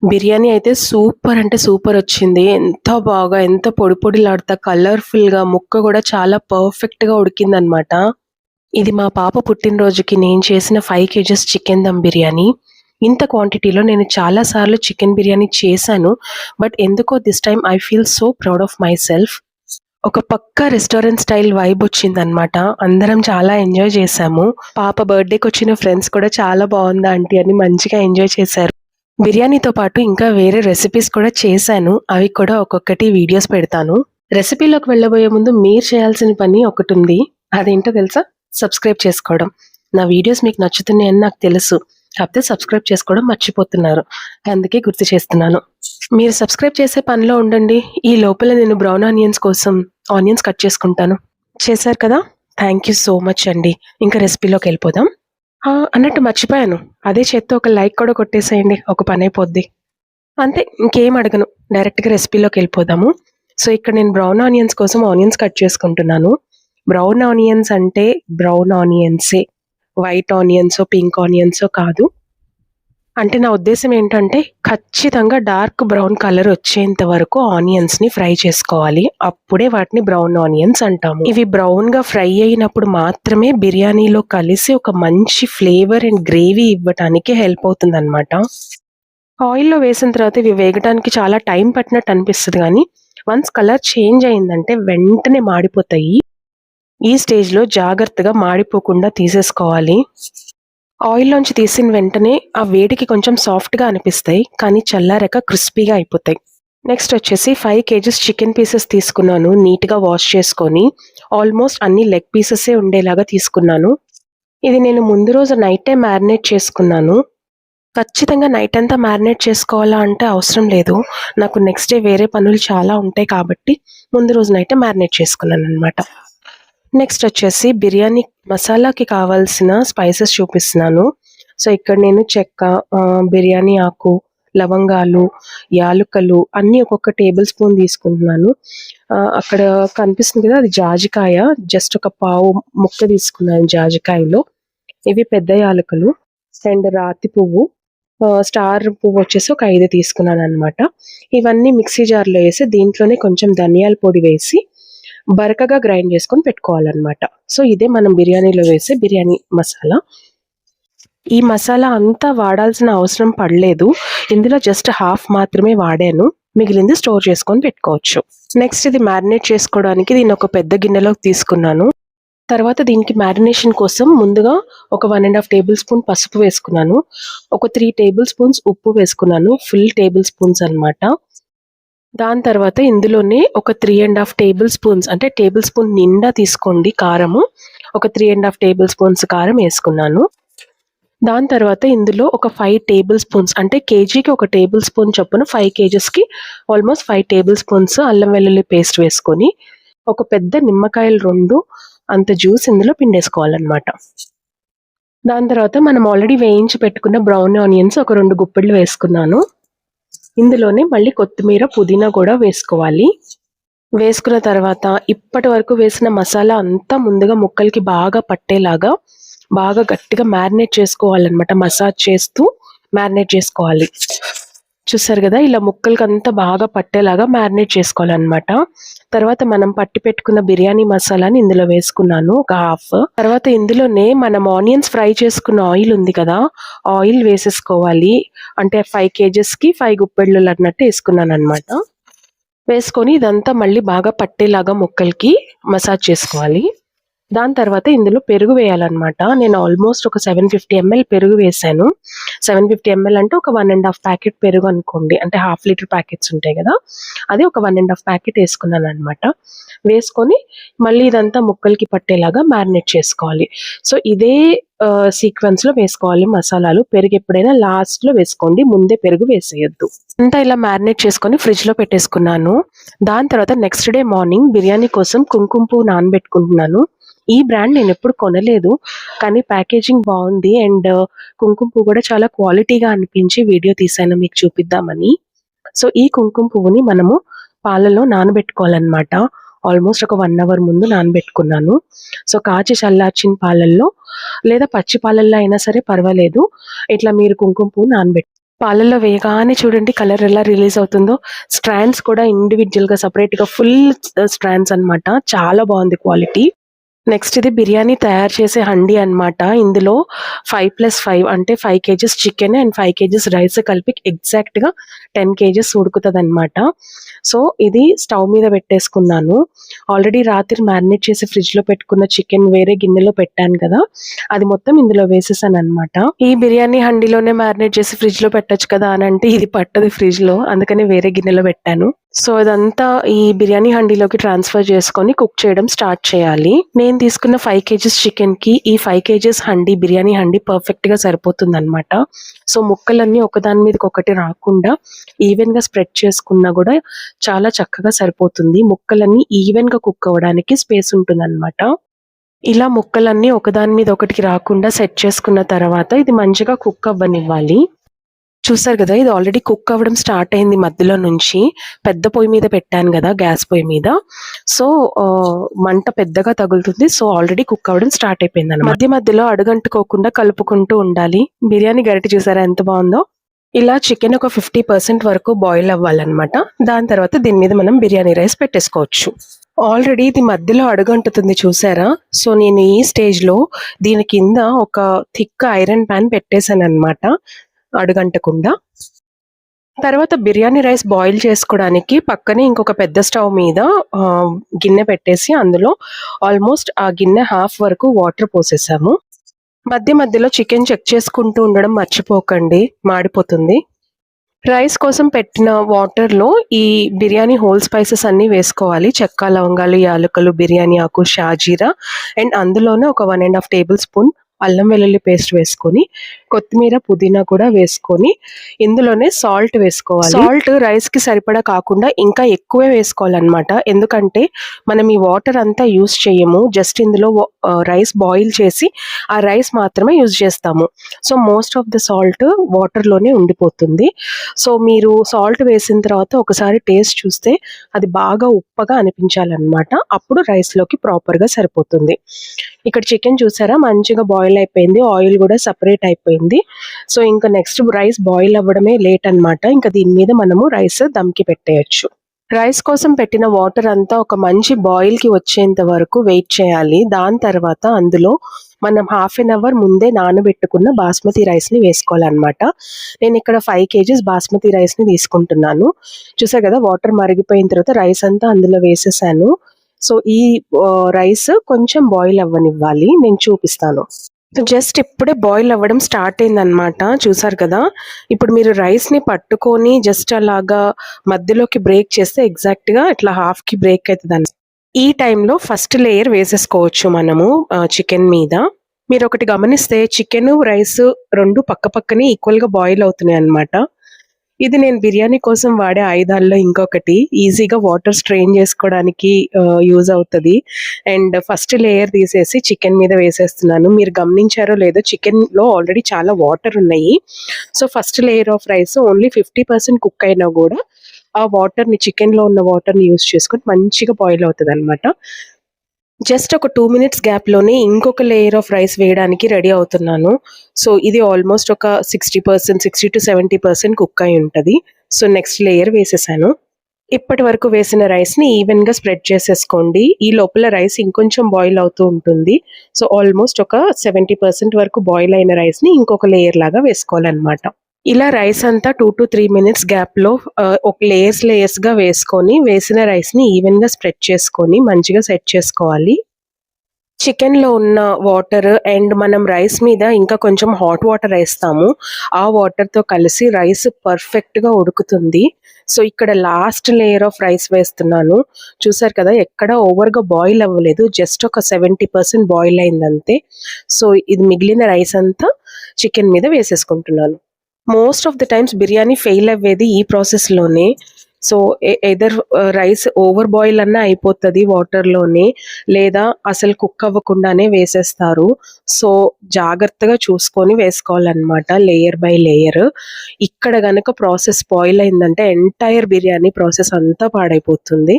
బిర్యానీ అయితే సూపర్ అంటే సూపర్ వచ్చింది. ఎంత బాగా, ఎంత పొడి పొడిలాడుతా కలర్‌ఫుల్‌గా ముక్క గూడా చాలా పర్ఫెక్ట్‌గా ఉడికిందనమాట. ఇది మా పాప పుట్టినరోజుకి నేను చేసిన 5 కేజెస్ చికెన్ దమ్ బిర్యానీ. ఇంత క్వాంటిటీలో నేను చాలా సార్లు చికెన్ బిర్యానీ చేశాను. బట్ ఎందుకో this time I feel so proud of my self. ఒక పక్కా రెస్టారెంట్ స్టైల్ వైబ్ వచ్చిందనమాట. అందరం చాలా ఎంజాయ్ చేశాము. పాప బర్త్‌డేకొచ్చిన ఫ్రెండ్స్ కూడా చాలా బావుంది ఆంటీ అని మంచిగా ఎంజాయ్ చేశారు. బిర్యానీతో పాటు ఇంకా వేరే రెసిపీస్ కూడా చేశాను. అవి కూడా ఒక్కొక్కటి వీడియోస్ పెడతాను. రెసిపీలోకి వెళ్ళబోయే ముందు మీరు చేయాల్సిన పని ఒకటుంది. అదేంటో తెలుసా? సబ్స్క్రైబ్ చేసుకోవడం. నా వీడియోస్ మీకు నచ్చుతున్నాయని నాకు తెలుసు. కాకపోతే సబ్స్క్రైబ్ చేసుకోవడం మర్చిపోతున్నారు. అందుకే గుర్తు చేస్తున్నాను. మీరు సబ్స్క్రైబ్ చేసే పనిలో ఉండండి. ఈ లోపల నేను బ్రౌన్ ఆనియన్స్ కోసం ఆనియన్స్ కట్ చేసుకుంటాను. చేశారు కదా? థ్యాంక్ యూ సో మచ్ అండి. ఇంకా రెసిపీలోకి వెళ్ళిపోదాం. అన్నట్టు మర్చిపోయాను. అదే చేత్తో ఒక లైక్ కూడా కొట్టేసేయండి. ఒక పనైపోద్ది. అంతే, ఇంకేం అడగను. డైరెక్ట్‌గా రెసిపీలోకెళ్ళిపోదాము. సో, ఇక్కడ నేను బ్రౌన్ ఆనియన్స్ కోసం ఆనియన్స్ కట్ చేసుకుంటున్నాను. బ్రౌన్ ఆనియన్స్ అంటే బ్రౌన్ ఆనియన్సే. వైట్ ఆనియన్సో, పింక్ ఆనియన్సో కాదు. అంటే నా ఉద్దేశ్యం ఏంటంటే, ఖచ్చితంగా డార్క్ బ్రౌన్ కలర్ వచ్చేంత వరకు ఆనియన్స్‌ని ఫ్రై చేసుకోవాలి. అప్పుడే వాటిని బ్రౌన్ ఆనియన్స్ అంటాము. ఇవి బ్రౌన్‌గా ఫ్రై అయినప్పుడు మాత్రమే బిర్యానీలో కలిసి ఒక మంచి ఫ్లేవర్ అండ్ గ్రేవీ ఇవ్వటానికి హెల్ప్ అవుతుందనమాట. ఆయిల్‌లో వేసిన తర్వాత ఇవి వేగటానికి చాలా టైం పట్టినట్టు అనిపిస్తది గానీ, వన్స్ కలర్ చేంజ్ అయిందంటే వెంటనే మాడిపోతాయి. ఈ స్టేజ్‌లో జాగ్రత్తగా మాడిపోకుండా తీసేసుకోవాలి. ఆయిల్‌లోంచి తీసిన వెంటనే ఆ వేడికి కొంచెం సాఫ్ట్‌గా అనిపిస్తాయి. కానీ చల్లారాక క్రిస్పీగా అయిపోతాయి. నెక్స్ట్ వచ్చేసి 5 కేజీస్ చికెన్ పీసెస్ తీసుకున్నాను. నీట్‌గా వాష్ చేసుకొని, ఆల్మోస్ట్ అన్ని లెగ్ పీసెసే ఉండేలాగా తీసుకున్నాను. ఇది నేను ముందు రోజు నైటే మ్యారినేట్ చేసుకున్నాను. ఖచ్చితంగా నైట్ అంతా మ్యారినేట్ చేసుకోవాలా అంటే అవసరం లేదు. నాకు నెక్స్ట్ డే వేరే పనులు చాలా ఉంటాయి కాబట్టి ముందు రోజు నైటే మ్యారినేట్ చేసుకున్నాననమాట. నెక్స్ట్ వచ్చేసి బిర్యానీ మసాలాకి కావాల్సిన స్పైసెస్ చూపిస్తున్నాను. సో, ఇక్కడ నేను చెక్క, బిర్యానీ ఆకు, లవంగాలు, యాలుకలు అన్నీ ఒక్కొక్క టేబుల్ స్పూన్ తీసుకుంటున్నాను. అక్కడ కనిపిస్తుంది కదా! అది జాజికాయ. జస్ట్ ఒక పావు ముక్క తీసుకున్నాను జాజికాయలో. ఇవి పెద్ద యాలకులు అండ్ రాతి పువ్వు, స్టార్ పువ్వొచ్చేసి ఒక 5 తీసుకున్నాననమాట. ఇవన్నీ మిక్సీ జార్‌లో ఏసి దీంట్లోనే కొంచెం ధనియాల పొడి వేసి బరకగా గ్రైండ్ చేసుకొని పెట్టుకోవాలనమాట. సో, ఇదే మనం బిర్యానీలో వేసే బిర్యానీ మసాలా. ఈ మసాలా అంతా వాడాల్సిన అవసరం పడలేదు. ఇందులో జస్ట్ హాఫ్ మాత్రమే వాడాను. మిగిలింది స్టోర్ చేసుకొని పెట్టుకోవచ్చు. నెక్స్ట్ ఇది మ్యారినేట్ చేసుకోవడానికి దీన్ని ఒక పెద్ద గిన్నెలోకి తీసుకున్నాను. తర్వాత దీనికి మ్యారినేషన్ కోసం ముందుగా ఒక 1 ½ టేబుల్ స్పూన్ పసుపు వేసుకున్నాను. ఒక 3 టేబుల్ స్పూన్స్ ఉప్పు వేసుకున్నాను. ఫుల్ టేబుల్ స్పూన్స్ అనమాట. దాని తర్వాత ఇందులోనే ఒక 3 ½ టేబుల్ స్పూన్స్, అంటే టేబుల్ స్పూన్ నిండా తీసుకోండి కారము. ఒక 3 ½ టేబుల్ స్పూన్స్ కారం వేసుకున్నాను. దాని తర్వాత ఇందులో ఒక 5 టేబుల్ స్పూన్స్, అంటే కేజీకి ఒక టేబుల్ స్పూన్ చొప్పున 5 కేజెస్‌కి ఆల్మోస్ట్ 5 టేబుల్ స్పూన్స్ అల్లం వెల్లుల్లి పేస్ట్ వేసుకొని, ఒక పెద్ద నిమ్మకాయలు 2 అంత జ్యూస్ ఇందులో పిండేసుకోవాలనమాట. దాని తర్వాత మనం ఆల్రెడీ వేయించి పెట్టుకున్న బ్రౌన్ ఆనియన్స్ ఒక 2 గుప్పెళ్ళు వేసుకున్నాను. ఇందులోనే మళ్ళీ కొత్తిమీర, పుదీనా కూడా వేసుకోవాలి. వేసుకున్న తర్వాత ఇప్పటి వరకు వేసిన మసాలా అంతా ముందుగా ముక్కలకి బాగా పట్టేలాగా బాగా గట్టిగా మ్యారినేట్ చేసుకోవాలనమాట. మసాజ్ చేస్తూ మ్యారినేట్ చేసుకోవాలి. చూసారు కదా! ఇలా ముక్కలకంతా బాగా పట్టేలాగా మ్యారినేట్ చేసుకోవాలనమాట. తర్వాత మనం పట్టి పెట్టుకున్న బిర్యానీ మసాలాని ఇందులో వేసుకున్నాను ఒక హాఫ్. తర్వాత ఇందులోనే మనం ఆనియన్స్ ఫ్రై చేసుకున్న ఆయిల్ ఉంది కదా! ఆయిల్ వేసేసుకోవాలి. అంటే 5 కేజెస్‌కి 5 గుప్పెళ్ళు అన్నట్టు వేసుకున్నాననమాట. వేసుకొని ఇదంతా మళ్ళీ బాగా పట్టేలాగా ముక్కలకి మసాజ్ చేసుకోవాలి. దాని తర్వాత ఇందులో పెరుగు వేయాలనమాట. నేను ఆల్మోస్ట్ ఒక 750 ఎంఎల్ పెరుగు వేశాను. 750 ఎంఎల్ అంటే ఒక 1 ½ ప్యాకెట్ పెరుగు అనుకోండి. అంటే హాఫ్ లీటర్ ప్యాకెట్స్ ఉంటాయి కదా! అది ఒక 1 ½ ప్యాకెట్ వేసుకున్నాననమాట. వేసుకొని మళ్ళీ ఇదంతా ముక్కలకి పట్టేలాగా మ్యారినేట్ చేసుకోవాలి. సో, ఇదే సీక్వెన్స్‌లో వేసుకోవాలి మసాలాలు. పెరుగు ఎప్పుడైనా లాస్ట్‌లో వేసుకోండి. ముందే పెరుగు వేసేయొద్దు. అంతా ఇలా మ్యారినేట్ చేసుకొని ఫ్రిడ్జ్‌లో పెట్టేసుకున్నాను. దాని తర్వాత నెక్స్ట్ డే మార్నింగ్ బిర్యానీ కోసం కుంకుమ పువ్వు నానబెట్టుకుంటున్నాను. ఈ బ్రాండ్ నేనెప్పుడు కొనలేదు. కానీ ప్యాకేజింగ్ బావుంది అండ్ కుంకుమ పువ్వు కూడా చాలా క్వాలిటీగా అనిపించి వీడియో తీశాను మీకు చూపిద్దామని. సో, ఈ కుంకుమ పువ్వుని మనము పాలలో నానబెట్టుకోవాలనమాట. ఆల్మోస్ట్ ఒక 1 అవర్ ముందు నానబెట్టుకున్నాను. సో, కాచి చల్లార్చిన పాలల్లో లేదా పచ్చి పాలల్లో అయినా సరే పర్వాలేదు. ఇట్లా మీరు కుంకుమ పువ్వు పాలల్లో వేయగానే చూడండి కలర్ ఎలా రిలీజ్ అవుతుందో. స్ట్రాండ్స్ కూడా ఇండివిడ్యువల్‌గా సెపరేట్‌గా ఫుల్ స్ట్రాండ్స్ అన్నమాట. చాలా బావుంది క్వాలిటీ. నెక్స్ట్ ఇది బిర్యానీ తయారు చేసే హండీ అన్నమాట. ఇందులో 5+5 అంటే 5 kgs chicken and 5 kgs rice కలిపి ఎగ్జాక్ట్‌గా 10 కేజీస్ ఉడుకుతదన్నమాట. సో, ఇది స్టవ్ మీద పెట్టేసుకున్నాను. ఆల్రెడీ రాత్రి మ్యారినేట్ చేసి ఫ్రిడ్జ్‌లో పెట్టుకున్న చికెన్ వేరే గిన్నెలో పెట్టాను కదా! అది మొత్తం ఇందులో వేసేసానన్నమాట. ఈ బిర్యానీ హండీలోనే మ్యారినేట్ చేసి ఫ్రిడ్జ్‌లో పెట్టొచ్చు కదా! అనంటే ఇది పట్టదు ఫ్రిడ్జ్‌లో. అందుకని వేరే గిన్నెలో పెట్టాను. సో, ఇదంతా ఈ బిర్యానీ హండీలోకి ట్రాన్స్‌ఫర్ చేసుకొని కుక్ చేయడం స్టార్ట్ చేయాలి. నేను తీసుకున్న 5 కేజీస్ చికెన్‌కి ఈ 5 కేజీస్ హండీ బిర్యానీ హండీ పర్ఫెక్ట్‌గా సరిపోతుందనమాట. సో, ముక్కలన్నీ ఒకదాని మీదకొకటి రాకుండా ఈవెన్‌గా స్ప్రెడ్ చేసుకున్నా గూడా చాలా చక్కగా సరిపోతుంది. ముక్కలన్నీ ఈవెన్‌గా కుక్ అవ్వడానికి స్పేస్ ఉంటుందనమాట. ఇలా ముక్కలన్నీ ఒకదాని మీద ఒకటికి రాకుండా సెట్ చేసుకున్న తర్వాత ఇది మంచిగా కుక్ అవ్వనివ్వాలి. చూసారు గదా! ఇది ఆల్రెడీ కుక్ అవ్వడం స్టార్ట్ అయింది మధ్యలో నుంచి. పెద్ద పొయ్యి మీద పెట్టాను గదా! గ్యాస్ పొయ్యి మీద. సో, మంట పెద్దగా తగులుతుంది. సో, ఆల్రెడీ కుక్ అవ్వడం స్టార్ట్ అయిపోయిందనమాట. మధ్య మధ్యలో అడుగంటుకోకుండా కలుపుకుంటూ ఉండాలి. బిర్యానీ గరిటె చూసారా ఎంత బావుందో? ఇలా చికెన్ ఒక 50% వరకు బాయిల్ అవ్వాలనమాట. దాని తర్వాత దీని మీద మనం బిర్యానీ రైస్ పెట్టేసుకోవచ్చు. ఆల్రెడీ ఇది మధ్యలో అడుగంటుతుంది చూసారా? సో, నేను ఈ స్టేజ్‌లో దీని కింద ఒక థిక్ ఐరన్ పాన్ పెట్టేసాననమాట అడుగంటకుండా. తర్వాత బిర్యానీ రైస్ బాయిల్ చేసుకోవడానికి పక్కనే ఇంకొక పెద్ద స్టవ్ మీద గిన్నె పెట్టేసి అందులో ఆల్మోస్ట్ ఆ గిన్నె హాఫ్ వరకు వాటర్ పోసేసాము. మధ్య మధ్యలో చికెన్ చెక్ చేసుకుంటూ ఉండడం మర్చిపోకండి, మాడిపోతుంది. రైస్ కోసం పెట్టిన వాటర్‌లో ఈ బిర్యానీ హోల్ స్పైసెస్ అన్నీ వేసుకోవాలి. చెక్క, లవంగాలు, యాలకులు, బిర్యానీ ఆకు, షాజీరా అండ్ అందులోనే ఒక 1 ½ టేబుల్ స్పూన్ అల్లం వెల్లుల్లి పేస్ట్ వేసుకొని, కొత్తిమీర, పుదీనా కూడా వేసుకొని, ఇందులోనే సాల్ట్ వేసుకోవాలి. సాల్ట్ రైస్‌కి సరిపడా కాకుండా ఇంకా ఎక్కువే వేసుకోవాలనమాట. ఎందుకంటే మనం ఈ వాటర్ అంతా యూజ్ చేయము. జస్ట్ ఇందులో రైస్ బాయిల్ చేసి ఆ రైస్ మాత్రమే యూజ్ చేస్తాము. So, most of the salt వాటర్‌లోనే ఉండిపోతుంది. సో, మీరు సాల్ట్ వేసిన తర్వాత ఒకసారి టేస్ట్ చూస్తే అది బాగా ఉప్పగా అనిపించాలనమాట. అప్పుడు రైస్‌లోకి ప్రాపర్‌గా సరిపోతుంది. ఇక్కడ చికెన్ చూసారా మంచిగా బాయిల్ అయిపోయింది. ఆయిల్ కూడా సెపరేట్ అయిపోయింది. సో, ఇంకా నెక్స్ట్ రైస్ బాయిల్ అవ్వడమే లేట్ అనమాట. ఇంకా దీని మీద మనము రైస్ దమ్‌కి పెట్టేయొచ్చు. రైస్ కోసం పెట్టిన వాటర్ అంతా ఒక మంచి బాయిల్‌కి వచ్చేంత వరకు వెయిట్ చేయాలి. దాని తర్వాత అందులో మనం హాఫ్ ఎన్ అవర్ ముందే నానబెట్టుకున్న బాస్మతి రైస్‌ని వేసుకోవాలనమాట. నేనిక్కడ 5 కేజీస్ బాస్మతి రైస్‌ని తీసుకుంటున్నాను. చూసారు కదా! వాటర్ మరిగిపోయిన తర్వాత రైస్ అంతా అందులో వేసేసాను. సో, ఈ రైస్ కొంచెం బాయిల్ అవ్వనివ్వాలి. నేను చూపిస్తాను. జస్ట్ ఇప్పుడే బాయిల్ అవ్వడం స్టార్ట్ అయిందనమాట. చూసారు కదా! ఇప్పుడు మీరు రైస్‌ని పట్టుకొని జస్ట్ అలాగా మధ్యలోకి బ్రేక్ చేస్తే ఎగ్జాక్ట్‌గా ఇట్లా హాఫ్‌కి బ్రేక్ అయితదని. ఈ టైంలో ఫస్ట్ లేయర్ వేసేసుకోవచ్చు మనము చికెన్ మీద. మీరొకటి గమనిస్తే చికెను, రైసు 2 పక్కపక్కనే ఈక్వల్‌గా బాయిల్ అవుతున్నాయన్నమాట. ఇది నేను బిర్యానీ కోసం వాడే ఆయుధాల్లో ఇంకొకటి. ఈజీగా వాటర్ స్ట్రెయిన్ చేసుకోవడానికి యూజ్ అవుతది. అండ్ ఫస్ట్ లేయర్ తీసేసి చికెన్ మీద వేసేస్తున్నాను. మీరు గమనించారో లేదో చికెన్‌లో ఆల్రెడీ చాలా వాటర్ ఉన్నాయి. So, first layer of rice only 50% cook అయినా గూడా ఆ వాటర్‌ని చికెన్‌లో ఉన్న వాటర్‌ని యూజ్ చేసుకొని మంచిగా బాయిల్ అవుతదనమాట. జస్ట్ ఒక 2 మినిట్స్ గ్యాప్‌లోనే ఇంకొక లేయర్ ఆఫ్ రైస్ వేయడానికి రెడీ అవుతున్నాను. సో, ఇది ఆల్మోస్ట్ ఒక 60%, 60-70% కుక్ అయి ఉంటది. సో, నెక్స్ట్ లేయర్ వేసేసాను. ఇప్పటి వరకు వేసిన రైస్‌ని ఈవెన్‌గా స్ప్రెడ్ చేసేసుకోండి. ఈ లోపల రైస్ ఇంకొంచెం బాయిల్ అవుతూ ఉంటుంది. సో, ఆల్మోస్ట్ ఒక 70% వరకు బాయిల్ అయిన రైస్‌ని ఇంకొక లేయర్ లాగా వేసుకోవాలనమాట. ఇలా రైస్ అంతా 2-3 మినిట్స్ గ్యాప్‌లో ఒక లేయర్స్‌గా వేసుకొని, వేసిన రైస్‌ని ఈవెన్‌గా స్ప్రెడ్ చేసుకొని, మంచిగా సెట్ చేసుకోవాలి. చికెన్‌లో ఉన్న వాటర్ అండ్ మనం రైస్ మీద ఇంకా కొంచెం హాట్ వాటర్ ఏస్తాము. ఆ వాటర్‌తో కలిసి రైస్ పర్ఫెక్ట్‌గా ఉడుకుతుంది. సో, ఇక్కడ లాస్ట్ లేయర్ ఆఫ్ రైస్ వేస్తున్నాను. చూసారు కదా! ఎక్కడ ఓవర్‌గా బాయిల్ అవ్వలేదు. జస్ట్ ఒక 70% బాయిల్ అయిందంతే. సో, ఇది మిగిలిన రైస్ అంతా చికెన్ మీద వేసేసుకుంటున్నాను. Most of the times biryani fail అవ్వేది ఈ ప్రాసెస్‌లోనే. So, either rice over boil అన్నా అయిపోతది వాటర్‌లోనే, లేదా అసలు కుక్ అవ్వకుండానే వేసేస్తారు. సో, జాగ్రత్తగా చూసుకొని వేసుకోవాలనమాట లేయర్ బై లేయర్. ఇక్కడ గనక ప్రాసెస్ స్పాయిల్ అయిందంటే ఎంటైర్ బిర్యానీ ప్రాసెస్ అంతా పాడైపోతుంది.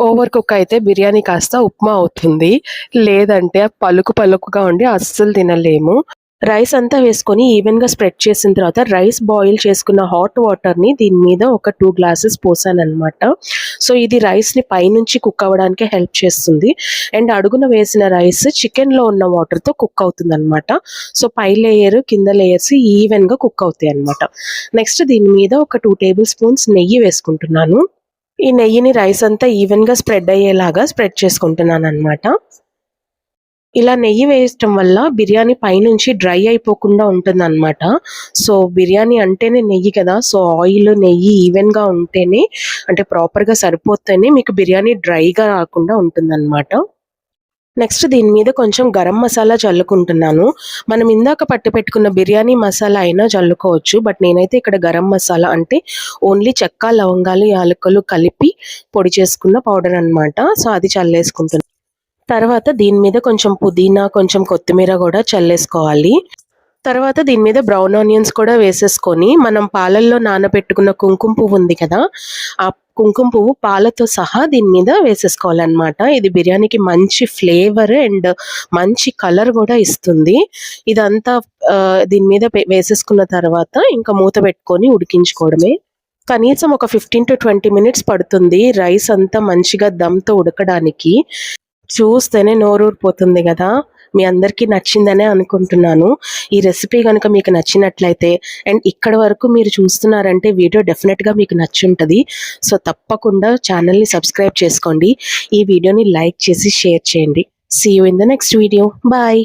ఓవర్ కుక్ అయితే బిర్యానీ కాస్త ఉప్మా అవుతుంది. లేదంటే పలుకు పలుకుగా ఉండి అస్సలు తినలేము. రైస్ అంతా వేసుకొని ఈవెన్‌గా స్ప్రెడ్ చేసిన తర్వాత రైస్ బాయిల్ చేసుకున్న హాట్ వాటర్‌ని దీని మీద ఒక 2 గ్లాసెస్ పోసాననమాట. సో, ఇది రైస్‌ని పైనుంచి కుక్ అవ్వడానికే హెల్ప్ చేస్తుంది. అండ్ అడుగున వేసిన రైస్ చికెన్‌లో ఉన్న వాటర్‌తో కుక్ అవుతుందనమాట. సో, పై లేయర్, కింద లేయర్స్ ఈవెన్‌గా కుక్ అవుతాయనమాట. నెక్స్ట్ దీని మీద ఒక 2 టేబుల్ స్పూన్స్ నెయ్యి వేసుకుంటున్నాను. ఈ నెయ్యిని రైస్ అంతా ఈవెన్‌గా స్ప్రెడ్ అయ్యేలాగా స్ప్రెడ్ చేసుకుంటున్నాననమాట. ఇలా నెయ్యి వేయటం వల్ల బిర్యానీ పైనుంచి డ్రై అయిపోకుండా ఉంటుందనమాట. సో, బిర్యానీ అంటేనే నెయ్యి కదా! సో, ఆయిల్, నెయ్యి ఈవెన్‌గా ఉంటేనే అంటే ప్రాపర్‌గా సరిపోతేనే మీకు బిర్యానీ డ్రైగా రాకుండా ఉంటుందనమాట. నెక్స్ట్ దీని మీద కొంచెం గరం మసాలా చల్లుకుంటున్నాను. మనం ఇందాక పట్టి పెట్టుకున్న బిర్యానీ మసాలా అయినా చల్లుకోవచ్చు. బట్ నేనైతే ఇక్కడ గరం మసాలా అంటే ఓన్లీ చెక్క, లవంగాలు, యాలకులు కలిపి పొడి చేసుకున్న పౌడర్ అనమాట. సో, అది చల్లేసుకుంటున్నా. తర్వాత దీని మీద కొంచెం పుదీనా, కొంచెం కొత్తిమీర గూడా చల్లేసుకోవాలి. తర్వాత దీని మీద బ్రౌన్ ఆనియన్స్ కూడా వేసేసుకొని, మనం పాలల్లో నానబెట్టుకున్న కుంకుమ పువ్వు ఉంది కదా! ఆ కుంకుమ పువ్వు పాలతో సహా దీని మీద వేసేసుకోవాలనమాట. ఇది బిర్యానీకి మంచి ఫ్లేవర్ అండ్ మంచి కలర్ గూడా ఇస్తుంది. ఇదంతా దీని మీద వేసేసుకున్న తర్వాత ఇంకా మూత పెట్టుకొని ఉడికించుకోవడమే. కనీసం ఒక 15-20 మినిట్స్ పడుతుంది రైస్ అంతా మంచిగా దమ్‌తో ఉడకడానికి. చూస్తేనే నోరూరిపోతుంది గదా! మీ అందరికీ నచ్చిందనే అనుకుంటున్నాను. ఈ రెసిపీ గనుక మీకు నచ్చినట్లయితే అండ్ ఇక్కడి వరకు మీరు చూస్తున్నారంటే వీడియో డెఫినిట్‌గా మీకు నచ్చుంటది. సో, తప్పకుండా ఛానెల్‌ని సబ్స్క్రైబ్ చేసుకోండి. ఈ వీడియోని లైక్ చేసి షేర్ చేయండి. See you in the next video. Bye.